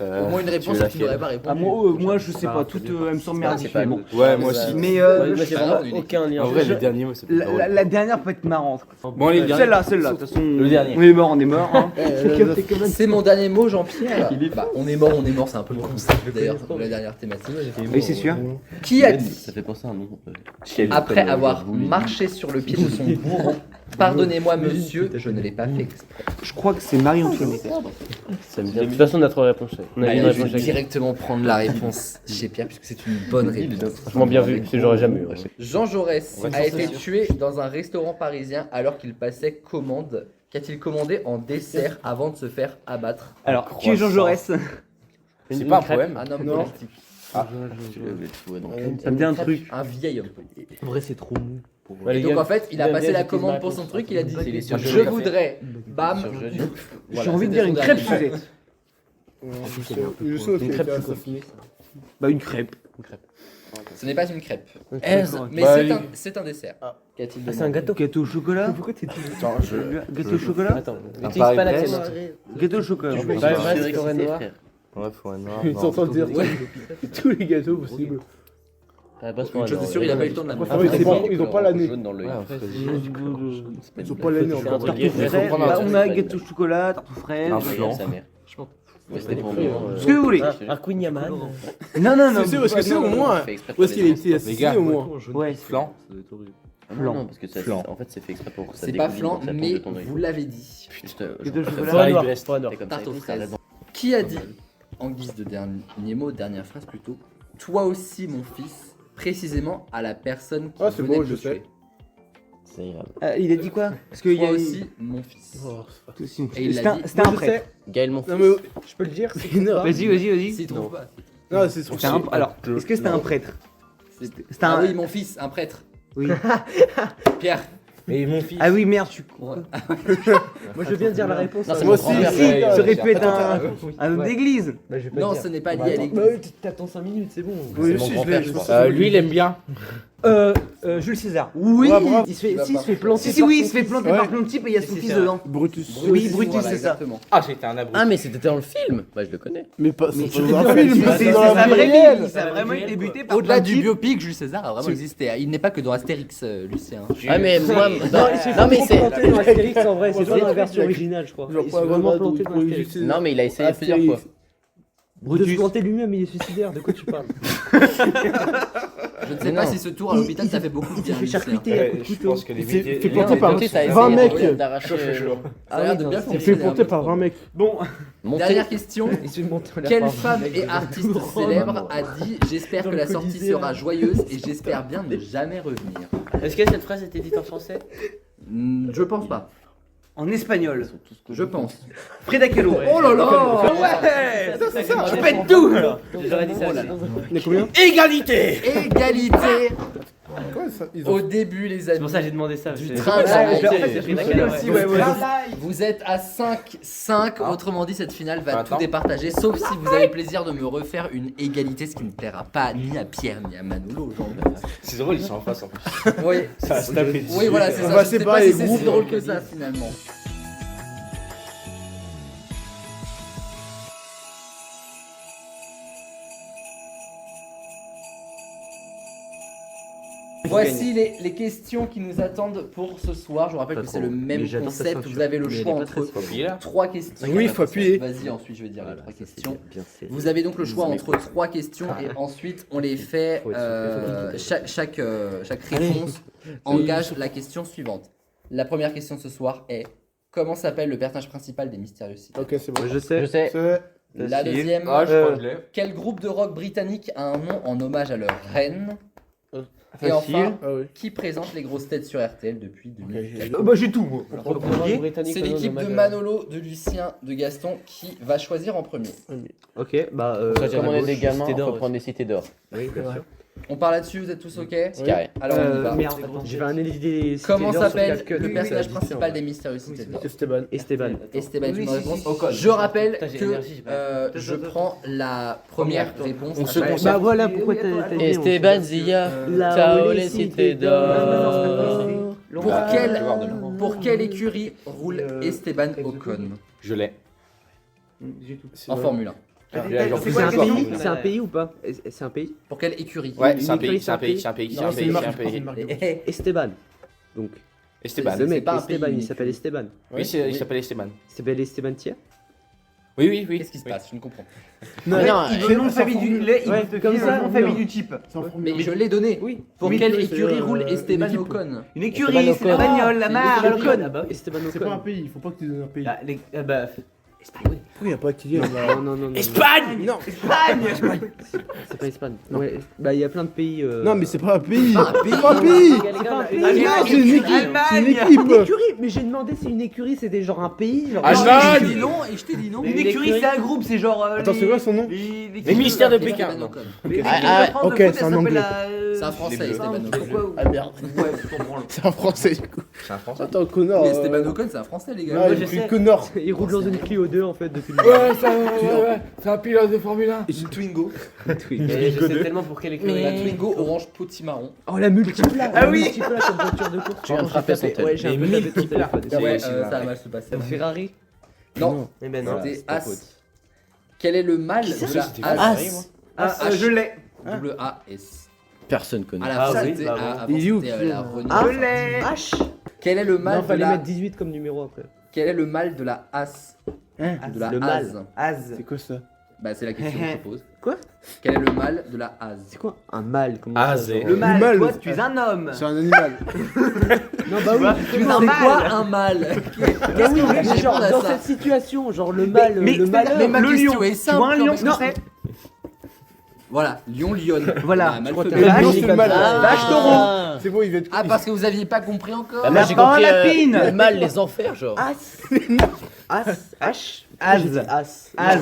Au moins une réponse veux que tu n'aurais pas Ah, répondu. moi, je sais pas, tout elle me semble Ah, merdique. c'est pas mais bon. bon. Ouais, moi aussi. Mais Moi j'ai vraiment vraiment aucun lien. En vrai, les derniers mots, c'est plus drôle. la dernière peut être marrante. Bon, les derniers. Celle-là, de toute façon. Le dernier. On est mort, hein. C'est mon dernier mot, Jean-Pierre. Bah, on est mort, c'est un peu le concept d'ailleurs de la dernière thématique. Oui, c'est sûr. Qui a dit, Ça fait penser à un nom. après avoir marché sur le pied de son bourreau, pardonnez-moi monsieur, je ne l'ai pas fait exprès. Je crois que c'est Marie-Antoinette. De toute façon, on a 3 réponses. On a Allez, une je réponse vais chacun. directement prendre la réponse chez Pierre puisque c'est une bonne réponse. Franchement bien vu, parce que j'aurais jamais eu. ouais. Jean Jaurès Ouais, a c'est été sûr. tué dans un restaurant parisien alors qu'il passait commande. Qu'a-t-il commandé en dessert avant de se faire abattre? Alors, qui est Jean Jaurès? C'est pas un poème. Un homme Non. politique. Ça me dit un truc. Un vieil homme politique. En vrai, c'est trop mou. Et les donc gars, en fait, il a bien, passé bien, la j'ai pris ma commande pour réponse. son truc, il a dit C'est les je surgelés. voudrais, bam. J'ai Voilà, envie de c'était dire une son crêpe dernier. Suzette. Je sais aussi. Une crêpe ça. tout coffee. Bah, une crêpe. Ce n'est pas une crêpe. Aise. Mais Bah, c'est un dessert. Qu'a-t-il Ah, c'est un gâteau. Gâteau au chocolat? Pourquoi t'es tout Attends, Gâteau au chocolat? Attends, Un utilise pas Paris l'accent. Gâteau au chocolat. Tu veux pas rester forêt noire? Ouais, faut un noir. Ils sont en train de dire tous les gâteaux possibles. Une chose est sûre, il a pas eu le temps de la manger. Ah oui, ils ont pas l'année. Jaune dans l'œil. Ils ont pas l'année C'est un encore. truc Tartuffe Il faut fraise. prendre un Bah, truc. on a gâteau au chocolat, tartuffe fraise. Un flan. Sa mère. Ouais, C'était pour Ce que vous voulez. Un Queen Yaman. Non. C'est parce que c'est au moins. Où est-ce qu'il a été Les assis gars, au moins? Ouais, Flan. Non, non, parce que ça, Flan. en fait, c'est fait exprès pour que ça C'est pas découle, flan, donc ça tombe mais de ton œil. vous l'avez dit. Putain, Gâteau au chocolat. Forêt noire. Brest. Forêt noire. c'est comme Tarte ça. aux ça fraises. reste Qui a dit, en guise de dernier mot, dernière phrase plutôt, toi aussi mon fils, précisément à la personne qui Ah, c'est venait bon, de je le sais. tuer. C'est grave. Il a dit quoi? Parce qu'il y Toi a aussi mon fils. Et il l'a dit. C'était un prêtre. Gaël, mon fils. Non, mais Je peux le dire. Vas-y. S'il trouve pas. non, c'est sur C'était un- Alors, est-ce que c'était un prêtre? C'était Ah un. oui, mon fils, un prêtre. Oui. Pierre. Mais mon fils. Ah oui, merde, je suis. Ouais. Moi je veux bien dire la réponse. Non, c'est Moi mon aussi, grand-père. si, Ouais, Ça aurait pu être Attends, un homme d'église. Bah, je vais pas Non, dire. ce n'est pas lié à Bah, l'église. T'attends 5 minutes, c'est bon. Oui, C'est mon si, grand-père, je je pense. crois. Lui, il aime bien. Jules César. Oui. Ouais, bravo. Il se fait, Bah, si, il se fait parfait. planter. Si, par oui, son il se fait fils. planter Ouais. par plein de types et il y a son Si, fils c'est dedans. Brutus. Oui, Brutus, Voilà, c'est ça. exactement. Ah, j'étais un abruti. Ah, mais c'était dans le film. Bah, je le connais. Mais pas Mais c'est pas dans un film, c'est c'est dans la vie vraie réelle. vie. Ça a vraiment été débuté par Au-delà plein de du types. biopic, Jules César a vraiment existé. Il n'est pas que dans Astérix, Lucien. Ah, mais moi. Non, Non, il s'est non, mais trop c'est. planté dans Astérix en vrai, c'est pas Ouais. dans la version originale, je crois. Genre Il pas s'est vraiment vraiment planté dans Astérix. Non, mais il a essayé plusieurs Astérix. fois. De se planter lui-même, il est suicidaire, de quoi tu parles? Je ne sais pas si ce tour à l'hôpital ça fait beaucoup de Il s'est bien. fait Lucien. charcuter à coups de Je couteau. pense que les Il s'est métiers. fait planter par Planté, ça a 20 essayé mecs. d'arracher, Ça a l'air de bien Il s'est fonctionner fait un planter peu. par 20 mecs. Bon, monter. Dernière question. Il se fait monter en l'air Quelle par femme mec et de- artiste Oh, célèbre maman. a dit j'espère Dans que le la sortie Colisée, sera là. joyeuse et j'espère bien ne jamais revenir. Est-ce que cette phrase était dite en français? Je pense pas. en espagnol. Je pense. Frida Kahlo. Oh là là. Ouais. Je Je pète tout. J'aurais dit ça. Oh là là. Il y a combien Égalité. Égalité. Quoi ça ils ont- Au début les C'est amis. pour ça que j'ai demandé ça. Du c'est- train, Ouais, ça a je- été- en fait, c'est Frida Kahlo aussi, ouais. Vous êtes à 5-5, autrement dit cette finale va Attends. tout départager, sauf si vous avez le plaisir de me refaire une égalité, ce qui ne plaira pas ni à Pierre ni à Manolo aujourd'hui. C'est drôle, ils sont en face en plus. Oui, Ça va se taper dessus. oui voilà, c'est On ça. va Je sais pas séparer si les c'est si groupes. drôle que ça finalement. Voici les questions qui nous attendent pour ce soir. Je vous rappelle Pas que c'est trop. le même Mais j'adore sa concept. ceinture. Vous avez le Mais elle choix est pas entre très Faut appuyer là. 3 questions. Oui, il faut appuyer. Vas-y, ensuite je vais dire les 3 questions. Bien serré. Vous avez donc le choix entre 3 questions et ensuite on les fait. Chaque réponse engage la question suivante. La première question de ce soir est comment s'appelle le personnage principal des Mystérieux Cités? Ok, c'est bon. Je sais. C'est La deuxième, Ah, je crois que je l'ai. quel groupe de rock britannique a un nom en hommage à leur reine? Et enfin, Ah oui. qui présente les grosses têtes sur RTL depuis 2004? Bah j'ai tout moi. C'est l'équipe de Manolo, de Lucien, de Gaston qui va choisir en premier. Ok, bah. Comme on est des gamins, Cité on d'or peut prendre des cités d'or. Oui, bien sûr. On part là-dessus, vous êtes tous ok? C'est carré. Alors on y va. Merde. Je vais analyser des. Comment cités d'or sur s'appelle quelques- le personnage Oui, principal des Mystérieux Cités d'Or? Esteban. Esteban. Esteban, Oui, une si, réponse. si, si. Je rappelle Putain, j'ai que l'énergie, j'ai pas- je prends la première réponse. On se après. concentre. Bah voilà pourquoi t'as dit. Esteban Zia, Là ciao où les cités d'or. Pour quelle écurie roule Esteban Ocon Je l'ai. en Formule 1? C'est C'est quoi un la pays question C'est un pays ou pas C'est un pays Pour quelle écurie? Ouais, Une c'est un écurie, pays, c'est un pays, c'est un pays, c'est un pays, c'est un pays. Esteban. Donc, Esteban. le mec, pas un Esteban, pays, il une s'appelle écurie. Esteban. Oui, il s'appelle Esteban. Il s'appelle Esteban Tia. Oui, oui, oui. Qu'est-ce qui se passe? Je ne comprends pas. Non, Il veut le nom de famille du Ouais, comme comme ça, ça, le nom de famille du type. Mais je l'ai donné. Oui. Pour Oui, quelle c'est, écurie roule Esteban une équipe. Ocon? Une écurie, c'est la Ocon. bagnole, la marque. Esteban Ocon. Esteban C'est pas un Ocon. pays, il faut pas que tu donnes un pays. Bah, Oui, y a pas que tu dis. Non. Espagne. Non. Espagne. C'est pas Espagne. Ouais. Bah il y a plein de pays. Non, mais c'est pas un pays. Pas un pays. C'est pas un pays. C'est pas un pays. Non, c'est une équipe. C'est une Allemagne. équipe. Une écurie, mais j'ai demandé si une écurie c'était genre un pays. Genre... Allemagne. dit non et je t'ai dit non. Une écurie, c'est un groupe, c'est genre. Attends, c'est quoi son nom? Les mystères de Pékin. Esteban Ocon. ok, c'est un anglais. C'est un français, bleus. Esteban Ocon. Ah merde. Ouais, je comprends. C'est un français du coup. C'est un français. Attends, Connor. Mais Esteban Ocon, c'est un français, les gars. Ouais, il est Connor. Il roule dans une Clio 2 en fait depuis le Ouais, c'est un pilote de Formule 1. Une Twingo. Je sais tellement pour quelle écurie. La Twingo orange potimarron. Oh la multipla. Ah oui. La multipla comme voiture de course. Tu viens de frapper son tel. Ouais, j'ai un peu tapé ton téléphone. Ouais, ça va mal se passer. Ferrari. Non, Eh ben non. c'était As. Quel est le mal de la As? Je l'ai. Double A-S. Personne connaît. À la Ah fin, oui, c'était bah avant, Il est où, c'était la Renault. Ah, Je l'ai. H. Quel est le Non, mal de fallait la mettre 18 comme numéro après. Quel est le mal de la As? De la Le mal. Az. Az. C'est quoi ça? Bah c'est la question que je te pose. Quoi? Quel est le mal de la Az? C'est quoi un mâle? Comment Ah, ça, c'est- genre, Le mal, mal. toi, tu es un homme. C'est un animal. Non bah oui. Tu es un C'est quoi mâle. un mal? Bah oui, mais je genre réponds à dans ça. cette situation, genre le mâle, le malheur. Mais ma Le question lion. est Tu simple. vois un lion, parce que- c'est Voilà, lion-lionne. Voilà. Ah, mal Je crois fait. que Le vache, lion, c'est le mal. vache taureau. C'est bon, il va être. Ah parce que vous aviez pas compris encore? Bah, moi j'ai Lapin, compris lapine. le mal, les enfers, genre. As. As. H. Az. As. Az.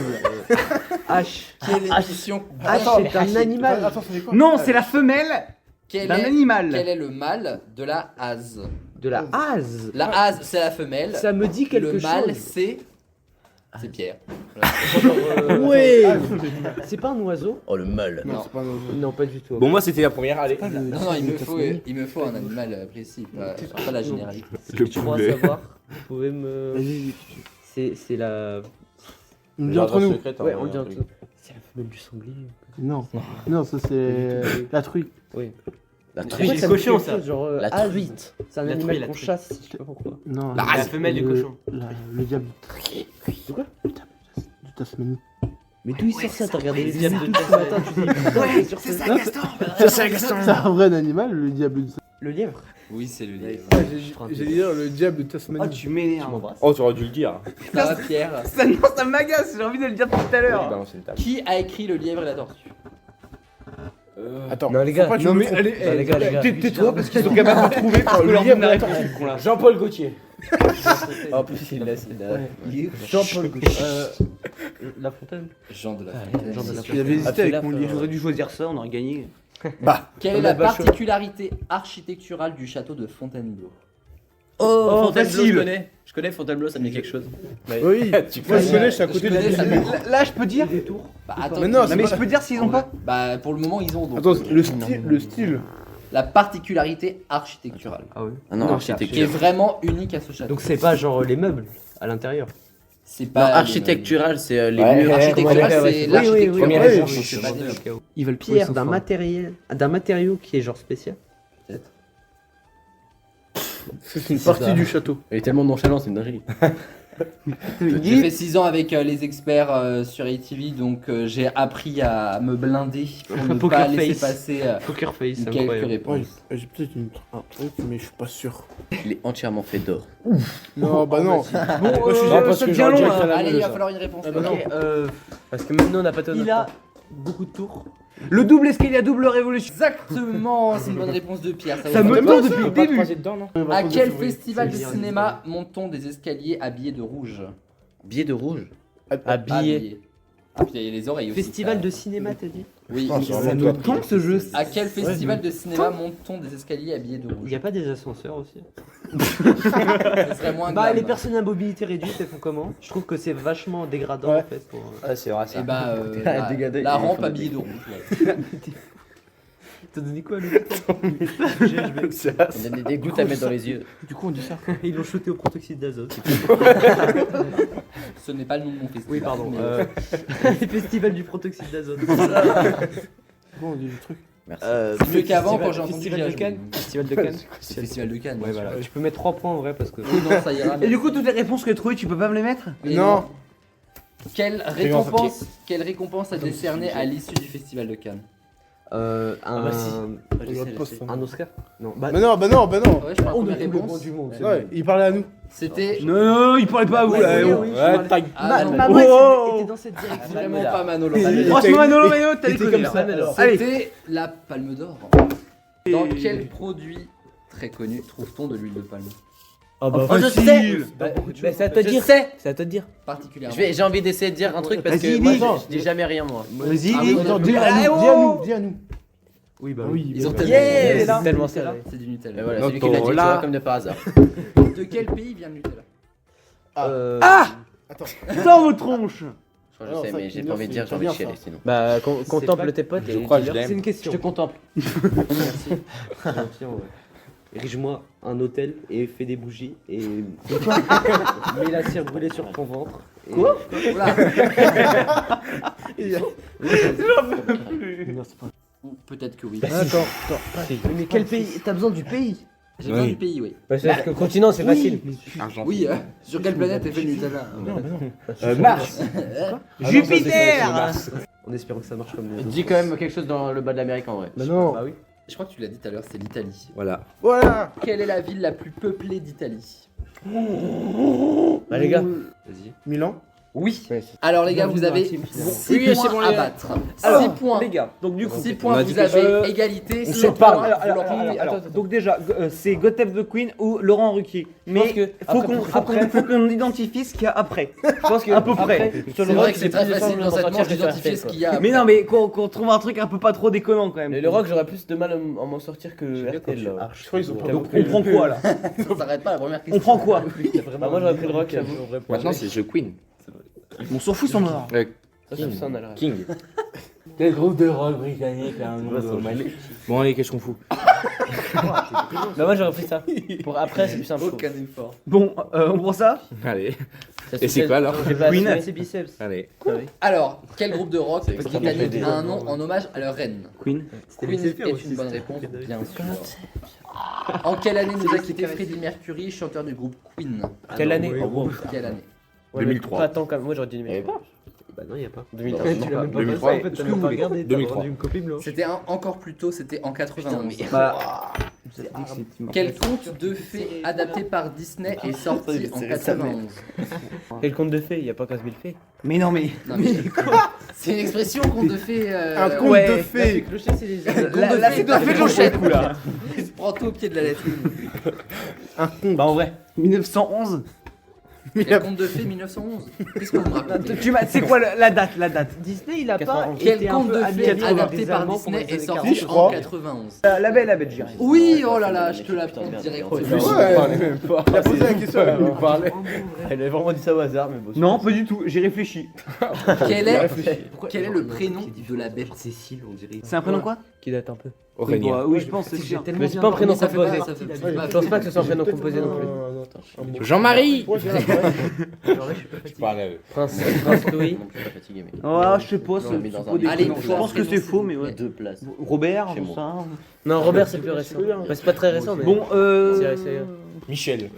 H. Quelle émission? H c'est un animal. Attends, ça fait quoi? Non, c'est la femelle Quel d'un est, animal. quel est le mal de la Az? De la as. La Az c'est la femelle. Ça me dit quelque Le mal chose. c'est Pierre. Ouais. C'est pas un oiseau? Oh le mal. Non, c'est pas un oiseau. Non, pas du tout. Bon, moi c'était la première, allez. Non, non, il me faut un animal précis, pas la généralité. Le Je crois poulet. savoir. Vous pouvez me. C'est la. On me dit entre nous. Ouais, on le dit entre nous. C'est la femelle du sanglier. Non. Non, ça c'est la truie. Oui. La Pourquoi truite. ça me dit quelque chose, genre, La as, truite. c'est un La animal truie, la qu'on truie. chasse, je sais pas pourquoi. Non. La le- femelle du le- cochon. Le diable. De quoi? Du Tasmanie. Mais d'où il sort ça? T'as regardé les diables de ce matin, tu dis putain, sur C'est ce- ça, Gaston. C'est un vrai animal, le diable de Le lièvre? Oui, c'est le livre. J'ai dit le diable de Oh, Tasmanie. tu m'énerves. Oh, tu aurais dû le dire. Ça va, Pierre. Ça, non, ça m'agace, j'ai envie de le dire depuis tout à Oui, l'heure. balancer une table. Qui a écrit Le lièvre et la tortue? Attends. Non, les gars. faut pas que tu Non, me mais trompes. allez, les gars, les gars. Tais-toi parce qu'ils sont capables de trouver parce que Le leur lièvre, nom attends. n'arrive. Jean-Paul Gaultier. En plus, il l'a. Jean-Paul La Fontaine. Jean de la Jean Fontaine. de la Il avait hésité avec mon J'aurais livre. dû choisir ça, on aurait gagné. Quelle est la particularité architecturale du château de Fontainebleau? Oh, Fontainebleau, facile. je connais Fontainebleau, ça me dit quelque chose. Oui, Tu moi je connais, connais, je suis à côté je connais, de ça me- Là, je peux dire. Des tours. Bah attends, Mais non, Non, c'est mais pas- je peux dire s'ils ont pas. bah pour le moment ils ont donc. Attends, le style. La particularité architecturale Ah oui. Ah non, qui est architecture. vraiment unique à ce château. Donc c'est pas genre les meubles à l'intérieur. C'est Non, pas architectural, c'est les Ouais, murs. Architectural, ouais, c'est oui, l'architecture. oui, Première Ouais, étape. je sais pas dire. Ils veulent pierre d'un matériau qui est genre spécial. C'est une partie du château. Elle est tellement nonchalante, c'est une dinguerie. J'ai fait 6 ans avec les experts sur ATV, donc j'ai appris à me blinder pour ne Poker pas laisser face. passer Poker face, c'est quelques incroyable. Ouais, réponses. j'ai peut-être un truc, mais je suis pas sûr. Il est entièrement fait d'or. Non, bah non. Bon, parce ça que devient j'aurais long. direct hein. à la Allez, il meule, va ça. falloir une réponse. Ah bah non. Ok, parce que maintenant on n'a pas tonné. Il a beaucoup de tours. Le double escalier à double révolution. Exactement, c'est une bonne réponse de Pierre. Ça vous me fait tente pas depuis le Pas début. croiser dedans, non? À quel festival de cinéma monte-t-on des escaliers habillés de rouge? Billet de rouge. Habillé. Ah putain, il y a les oreilles aussi. Festival de cinéma, t'as dit? Oui. Ah, c'est Ça vraiment me top. tente ce jeu. À quel festival de cinéma monte-t-on des escaliers habillés de Il rouge? y a pas des ascenseurs aussi? Ce serait moins Bah, glam. les personnes à mobilité réduite, elles font comment? Je trouve que c'est vachement dégradant Ouais. en fait. Pour... Ah, c'est vrai Et bah, Dégradé. la rampe habillée de rouge. ouais. T'as donné quoi le On a des gouttes à mettre dans les yeux. Du coup, on dit ça. Ils l'ont shooté au protoxyde d'azote. Ce n'est pas le nom de mon festival. Oui, pardon. mais- Festival du protoxyde d'azote. Bon, on dit du truc. Merci. Mieux qu'avant quand j'ai entendu Festival Gilles de Cannes. Festival de Cannes. C'est le festival de Cannes. Ouais, bien voilà. sûr. Tu peux mettre 3 points en vrai parce que. Oui, non, ça ira. Et du coup, toutes les réponses que tu trouves, tu peux pas me les mettre? Et Non. Quelle récompense a décerné à l'issue du festival de Cannes? Un. bah si. Un Oscar? Non. Bah, Bah non, bah non, bah non. Ouais, je prends la on première est le bon réponse. du monde. c'est Ouais, il parlait à nous. C'était. Non, non, il parlait pas à vous Ouais, là. oui, oh. oui. Ouais, taille. Ah, non, Ma Oh, voix oh, était oh. dans cette direction. vraiment pas Manolo. Franchement, Manolo Mayo, t'as les T'étais conneries comme là. ça, alors. Allez. C'était la Palme d'Or. Dans quel produit très connu trouve-t-on de l'huile de palme? Ah bah, Oh, je facile. sais. bah, c'est à te Je dire. sais. C'est à te dire. Particulièrement. J'ai envie d'essayer de dire un truc parce Vas-y, que moi dis. je dis jamais rien moi. Vas-y, Ah, dis. oui, Attends, oui, dis oui. à nous, dis à nous, dis à nous. Oui, bah Oui, Ils ont bah, tellement. Yes. C'est tellement ça. C'est du Nutella. Et voilà, c'est lui qui l'a dit, tu Nutella. vois, comme de par hasard. De quel pays vient le Nutella? Dans vos tronches. Je crois que Non, je sais, ça, mais j'ai c'est pas envie de dire, j'ai envie de bien, chialer ça. sinon. Bah, C'est contemple pas- tes potes. Je et crois que dis-leur. je l'aime. C'est une Je question. te contemple. Merci. C'est gentil, en vrai. Érige-moi un hôtel et fais des bougies et. Mets la cire brûlée sur ton ventre. et- Quoi Oula. Non, c'est pas. Ou peut-être que oui. Attends, Mais quel pays? T'as besoin du pays? J'ai besoin Oui. du pays, oui. Parce que le continent, c'est facile. Oui, sur quelle planète est fait le Nutella? Mars. Jupiter. En espérant que ça marche comme les autres. Dis quand même quelque chose dans le bas de l'Amérique en vrai. bah non. Bah oui. Je crois que tu l'as dit tout à l'heure, c'est l'Italie. Voilà. Voilà. Quelle est la ville la plus peuplée d'Italie? Bah les gars. Vas-y. Milan. Oui. Ouais, c'est- Alors les gars, vous avez Bienvenue dans la team, 6 Oui, c'est points bon, à les gars. battre. Alors, 6 points. les gars, donc du coup. 6 On points, a vous dit avez que- égalité. On six se parle. points, Alors, vous alors, l'emportez. attends, donc déjà, c'est Gotham the Queen ou Laurent Ruquier. Mais pense que faut qu'on identifie ce qu'il y a après. Je pense que À peu près. C'est vrai que c'est très facile dans cette manche d'identifier ce qu'il y a. Mais non, mais qu'on trouve un truc un peu pas trop déconnant quand même. Mais le rock, j'aurais plus de mal à m'en sortir que RTL. là. Je crois qu'ils ont pas Donc on prend quoi là? Ça s'arrête pas la première On question. prend quoi? Bah, moi, j'aurais pris le rock, j'avoue. Maintenant, c'est The Queen. On s'en fout, ils sont morts. Ça, ça en a l'air. King. Quel groupe de rock britannique là, Bon, allez, qu'est-ce qu'on fout? Bah, moi, j'aurais pris ça. Pour après, c'est plus simple. Aucun effort. Bon, on prend ça? Allez. Ça, Et c'est quoi, alors J'ai pas Queen. assumé ses biceps. Allez. Alors, quel groupe de rock extrêmement britannique pédé. a un nom en hommage à leur reine? Queen. Queen est une bonne réponse, bien sûr. En quelle année nous a quitté Freddie Mercury, chanteur du groupe Queen? Quelle année? Quelle année? Ouais, 2003. Pas tant comme moi, j'aurais dit Il y avait numéro. pas. Bah, non, il y a pas. 2003. Tu l'as même pas 2003. passé, en fait, t'as même pas regardé. t'as 2003. vendu une copie blanche. C'était encore plus tôt, c'était en 91. Bah, Quel conte de fées adapté par Disney est sorti en 91? Et le conte de fées, il y a pas 15 000 fées. mais non, mais. Non, mais c'est une expression conte de fées. Un conte ouais. de fées. Clocher, c'est les Là, c'est de la fée de Clochette. Prends tout au pied de la lettre. Bah, en vrai. 1911. Quel conte de fées 1911? Qu'est-ce que vous me racontez? C'est quoi la date? Disney, il a pas 91. Quel été un conte peu de fées habillé adapté des par Allemands Disney pendant les est années sorti je en crois. 91? La Belle et la Bête, j'irais. Oui, oh là là, je te la prends direct. Ouais. Il a posé la question. On parlait. Elle a vraiment dit ça au hasard, mais bon. Non, pas du tout, j'ai réfléchi. Quel est le prénom de la bête? Cécile, on dirait. C'est un prénom quoi? Qui date un peu. Aurélien. Oui, je pense, c'est sûr. Mais c'est pas un prénom Ça fait composé. pas, ça fait pas. Je pense pas que ce soit un prénom composé non plus. Jean-Marie. Je Je parle à eux. Prince Louis. Non, je suis pas fatigué, mais. Ah, je sais pas, On l'a mis dans c'est un pas des Allez, prénoms. Je pense que c'est faux, mais ouais. 2 places. Robert, Chez tout moi. ça. Non, Robert, c'est plus récent. Bah, c'est pas très récent, mais. Bon, C'est Michel.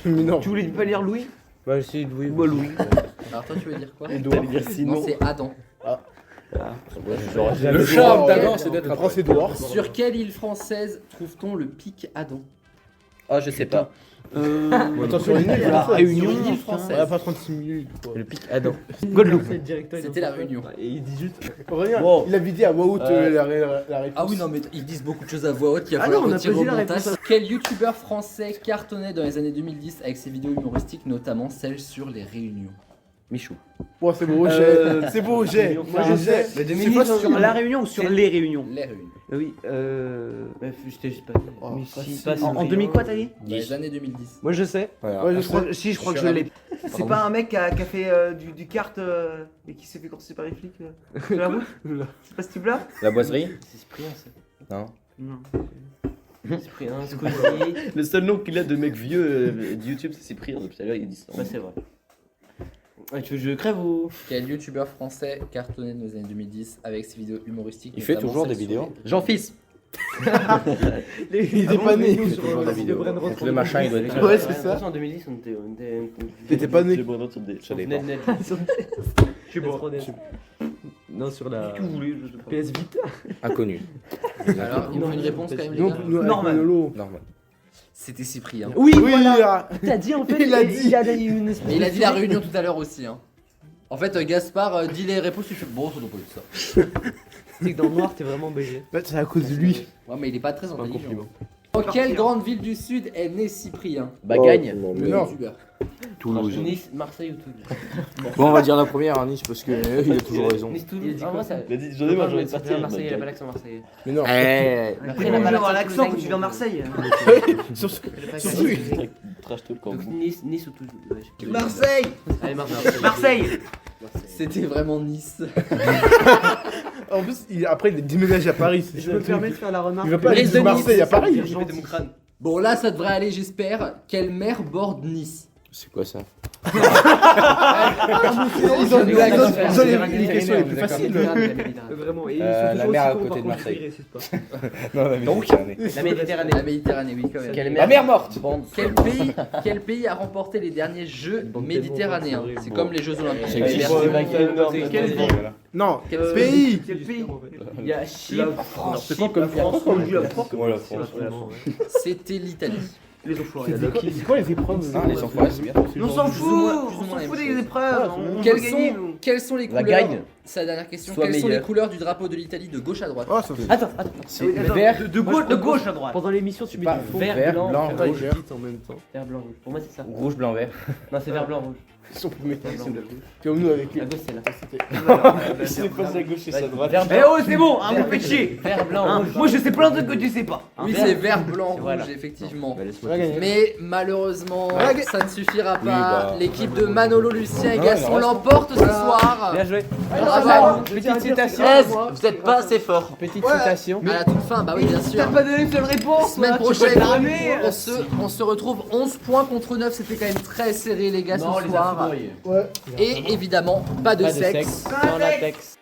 Mais non. tu voulais pas lire Louis? Bah, si, Louis. Bah, Louis. Alors toi tu veux dire quoi? Sinon. Non, c'est Adam. Le charme d'Adam, c'est d'être Le un prince Édouard. Sur quelle île française trouve-t-on le pic Adam? Ah, je sais pas. Attends, sur une île, La française. Réunion. Sur une île Ouais, française. pas 36 minutes. quoi. Le pic Adam. Guadeloupe. C'était la Réunion. Et il dit juste. Aurélien, Wow. il avait dit à voix haute la réponse. Ah oui, non, mais ils disent beaucoup de choses à voix haute, il va Ah falloir non, on a retirer pas au dit la montage. réponse. Quel youtubeur français cartonnait dans les années 2010 avec ses vidéos humoristiques, notamment celles sur les réunions? Michou. Ouais, c'est beau, c'est beau, j'ai. Moi je sais. Mais C'est Dominique, pas sur sûr. la Réunion ou sur les Réunions? Les réunions. Oui, Bref, je t'ai juste pas dit. Oh, Mais facile. si, pas en Cyprien. 2000 quoi t'as dit? Dans les années 2010. Moi je sais. Ouais, je sais. Si, je crois que Sur je la- l'ai. C'est pas un mec qui a fait du kart et qui s'est fait courser par les flics sur la route? C'est pas ce type là? La boiserie? C'est Cyprien, ça. Non. Non. Cyprien, Squeezie. Le seul nom qu'il a de mec vieux de YouTube, c'est Cyprien. Depuis tout à l'heure, il dit ça. Bah, c'est vrai. Ouais, tu veux que je crève ou. Quel youtubeur français cartonnait dans les années 2010 avec ses vidéos humoristiques? Il fait notamment toujours des celles vidéos sur Jean-Fils. Il était pas né. Toujours la vidéo. Donc le machin, il doit être. Ouais, c'est ça. En 2010, on était. T'étais pas né. J'ai besoin sur des. On venait de naître. Je suis bon. Non, sur la. Tu voulais, je sais pas. PS Vita. Inconnu. les- Alors, il me faut une réponse quand même, les Nous, gars. nous, avec Normal. Manolo. Normal. C'était Cyprien. Oui, Oui, voilà. ah, T'as dit en fait. Il a dit. Il a dit une espèce Mais il a de dit la souris. Réunion tout à l'heure aussi. Hein. En fait, Gaspard dit les réponses, tu fais bon, ça doit pas être ça. C'est que dans le noir, t'es vraiment BG. bah, c'est à cause de lui. Ouais, mais il est pas très un intelligent. compliment. Dans quelle grande ville du sud est né Cyprien? Bagagne. Le non. youtubeur. Toulouse. Nice, Marseille ou Toulouse. Bon, on va dire la première à Nice parce que il a toujours raison. Nice, Il a Toulouse. dit En quoi vrai, ça. Il a dit, j'en ai marre, j'ai envie de Cyprien, partir. Marseille, il a pas l'accent marseillais. Mais non. Eh, Après, Après, il la a balade avoir sur l'accent quand Toulouse, tu viens de Marseille. Surtout. Trash tout le camp. Donc Nice ou Toulouse. Ouais, je sais plus. Marseille. Allez, Marseille. Marseille. C'était vraiment Nice. En plus, après, il déménage à Paris. c'est Je ça, me le permets truc. de faire la remarque. Il va pas aller Les de Marseille à Paris. Je vais mon crâne. Bon, là, ça devrait aller, j'espère. Quelle mer borde Nice? C'est quoi ça? Ils ont les questions les plus faciles. Vraiment. Et ils La sont toujours mer à aussi cons, côté par de contre, Marseille. je vérifie pas. Non, la Méditerranée. La Méditerranée. La Méditerranée, oui, quand même. Quelle La mer morte. Quel pays a remporté les derniers Jeux méditerranéens? C'est comme les Jeux Olympiques. Ça existe. Quelle ville? Non, Quel pays. Quel pays? Il y a Chypre, France. C'est pas comme France. Ouais, la France. C'était l'Italie. Les enfants. C'est quoi les épreuves Ah, les enfoirés, c'est bien. On s'en Plus ou fout. moins On s'en la fout même des chose. épreuves. On Quelles veut gagner, sont, nous. quelles sont les La couleurs? gagne. C'est la dernière question. Soit Quelles sont les meilleure. couleurs du drapeau de l'Italie de gauche à droite? Oh, ça fait. Attends. Oui, attends, vert. de gauche à droite. Pendant l'émission, tu mets pas du vert, blanc, rouge. en même temps. Vert, blanc, rouge. Pour moi, c'est ça. Rouge, blanc, vert. Non, c'est vert, blanc, rouge. Ils sont pour mettre comme nous avec les. La gauche, c'est là. C'est pas sa gauche et sa droite. Vert, Eh blanc. oh, c'est bon, hein, vous faites chier. Vert, blanc, Hein, rouge. moi je sais plein de trucs que tu sais pas. Oui, vert. c'est vert, blanc, rouge, Voilà. effectivement. On va gagner. Mais malheureusement, Ouais. ça ne suffira pas. bah. L'équipe de Manolo, Lucien et Ouais, Gaston non, l'emporte ce soir. Bien joué. Bravo. Petite citation. Vous êtes pas assez fort. Petite citation. À la toute fin, bah oui, bien sûr. T'as pas donné une seule réponse. Semaine là, tu peux prochaine, te ramer. on se retrouve 11 points contre 9. C'était quand même très serré, les gars, ce soir. Ouais. Et évidemment, pas de sexe. Dans la texte.